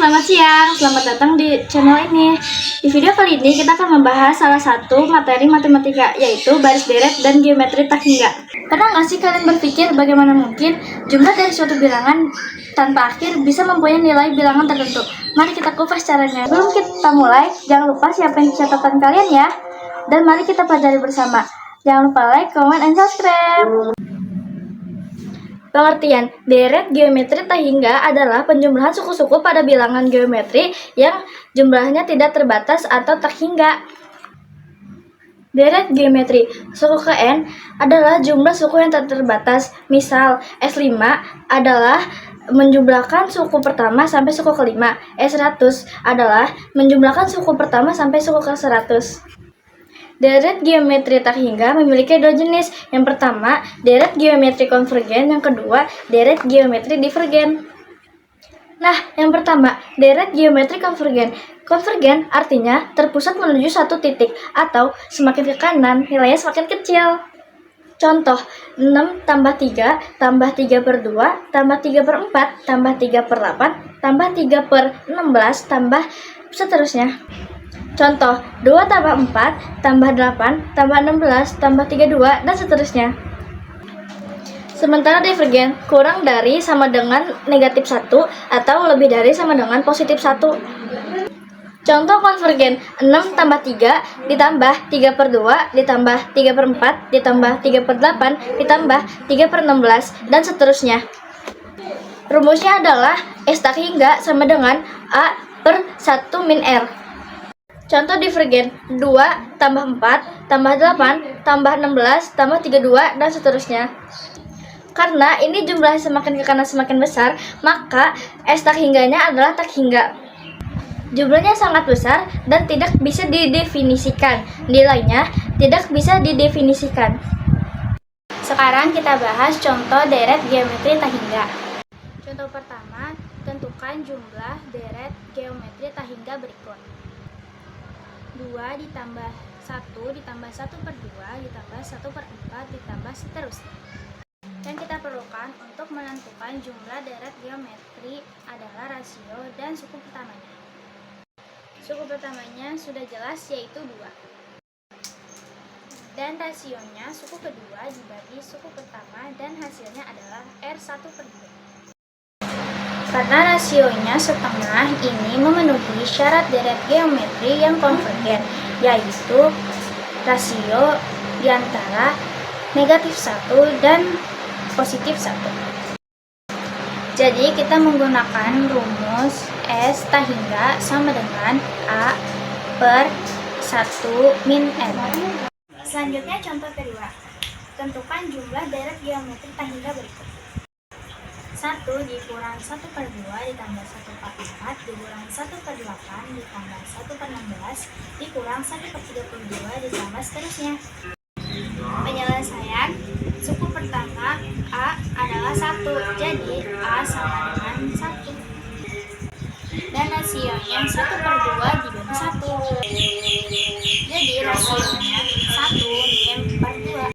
Selamat siang, selamat datang di channel ini. Di video kali ini kita akan membahas salah satu materi matematika, yaitu baris deret dan geometri tak hingga. Pernah nggak sih kalian berpikir bagaimana mungkin jumlah dari suatu bilangan tanpa akhir bisa mempunyai nilai bilangan tertentu? Mari kita kupas caranya. Sebelum kita mulai, jangan lupa siapin catatan kalian ya. Dan mari kita pelajari bersama. Jangan lupa like, comment, and subscribe. Pengertian deret geometri tak hingga adalah penjumlahan suku-suku pada bilangan geometri yang jumlahnya tidak terbatas atau tak hingga. Deret geometri suku ke n adalah jumlah suku yang tak terbatas. Misal, S5 adalah menjumlahkan suku pertama sampai suku kelima. S100 adalah menjumlahkan suku pertama sampai suku ke 100. Deret geometri tak hingga memiliki dua jenis. Yang pertama, deret geometri konvergen. Yang kedua, deret geometri divergen. Nah, yang pertama, deret geometri konvergen. Konvergen artinya terpusat menuju satu titik, atau semakin ke kanan, nilainya semakin kecil. Contoh, 6 tambah 3 tambah 3 per 2 tambah 3 per 4 tambah 3 per 8 tambah 3 per 16 tambah seterusnya. Contoh, 2 tambah 4 tambah 8 tambah 16 tambah 32 dan seterusnya. Sementara divergen kurang dari sama dengan negatif 1 atau lebih dari sama dengan positif 1. Contoh konvergen, 6 tambah 3 ditambah 3 per 2 ditambah 3 per 4 ditambah 3 per 8 ditambah 3 per 16 dan seterusnya. Rumusnya adalah S tak hingga sama dengan A per 1 min R. Contoh divergen, 2 tambah 4 tambah 8 tambah 16 tambah 32 dan seterusnya. Karena ini jumlahnya semakin ke kanan semakin besar, maka S tak hingganya adalah tak hingga. Jumlahnya sangat besar dan tidak bisa didefinisikan. Nilainya tidak bisa didefinisikan. Sekarang kita bahas contoh deret geometri tak hingga. Contoh pertama, tentukan jumlah deret geometri tak hingga berikut. 2 ditambah 1 ditambah 1 per 2 ditambah 1 per 4 ditambah seterusnya. Yang kita perlukan untuk menentukan jumlah deret geometri adalah rasio dan suku pertamanya. Suku pertamanya sudah jelas, yaitu 2. Dan rasionya suku kedua dibagi suku pertama dan hasilnya adalah R1 per 2. Karena rasionya setengah, ini memenuhi syarat deret geometri yang konvergen, yaitu rasio di antara negatif 1 dan positif 1. Jadi kita menggunakan rumus S tak hingga sama dengan A per 1 min N. Selanjutnya contoh kedua. Tentukan jumlah deret geometri tak hingga berikut. 1 dikurang 1 per 2 ditambah 1 per 4 dikurang 1 per 8 ditambah 1 per 16 dikurang 1 per 32 ditambah seterusnya. Penyelesaian suku pertama A adalah 1, jadi A sama dengan 1. Dan rasionya 1 per 2 dibagi 1. Jadi rasionya 1 min per 2.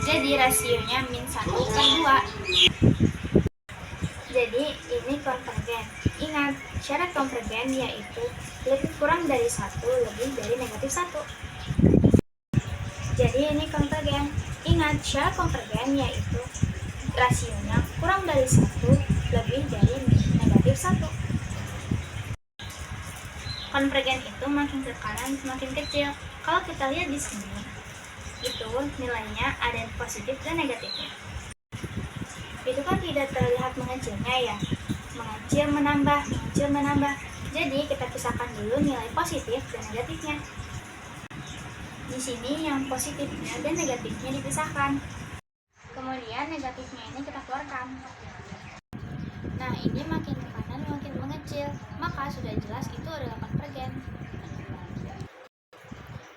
Jadi rasionya min 1 per 2. Jadi ini konvergen. Ingat, syarat konvergen yaitu lebih kurang dari 1 lebih dari negatif 1. Jadi ini konvergen. Ingat, syarat konvergen yaitu rasionya kurang dari 1 lebih dari negatif 1. Konvergen itu makin ke kanan semakin kecil. Kalau kita lihat di sini, itu nilainya ada yang positif dan negatifnya. Itu kan tidak terlihat mengecilnya ya. Mengecil menambah, mengecil menambah. Jadi kita pisahkan dulu nilai positif dan negatifnya. Di sini yang positifnya dan negatifnya dipisahkan. Kemudian negatifnya ini kita keluarkan. Nah, ini makin ke kanan makin mengecil, maka sudah jelas itu adalah konvergen.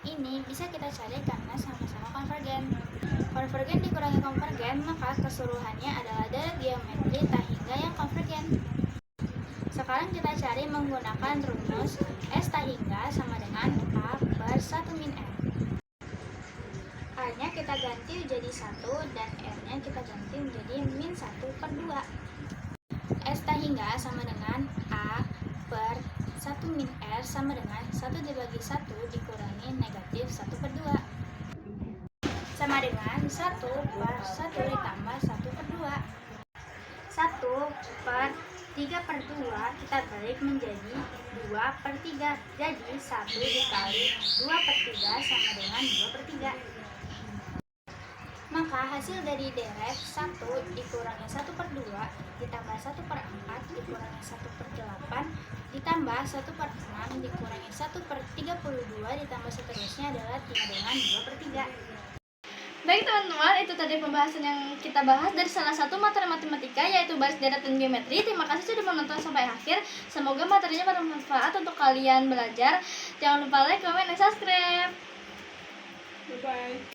Ini bisa kita cari karena sama-sama konvergen. Konvergen dikurangi konvergen, maka keseluruhannya adalah deret geometri tak hingga yang konvergen. Sekarang kita cari menggunakan rumus S tak hingga sama dengan A per 1 min R. A-nya kita ganti jadi 1 dan R-nya kita ganti menjadi min 1 per 2. S tak hingga sama dengan A per 1 min R sama dengan 1 dibagi 1 dikurangi negatif 1 per 2 sama dengan 1 per 1 ditambah 1 per 2. 1 per 3 per 2 kita balik menjadi 2 per 3. Jadi 1 dikali 2 per 3 sama dengan 2 per 3. Maka hasil dari deret 1 dikurangi 1 per 2 ditambah 1 per 4 dikurangi 1 per 8 ditambah 1 per 6 dikurangi 1 per 32 ditambah seterusnya adalah sama dengan 2 per 3. Baik teman-teman, itu tadi pembahasan yang kita bahas dari salah satu materi matematika yaitu baris darat dan geometri. Terima kasih sudah menonton sampai akhir. Semoga materinya bermanfaat untuk kalian belajar. Jangan lupa like, comment, dan subscribe. Bye-bye.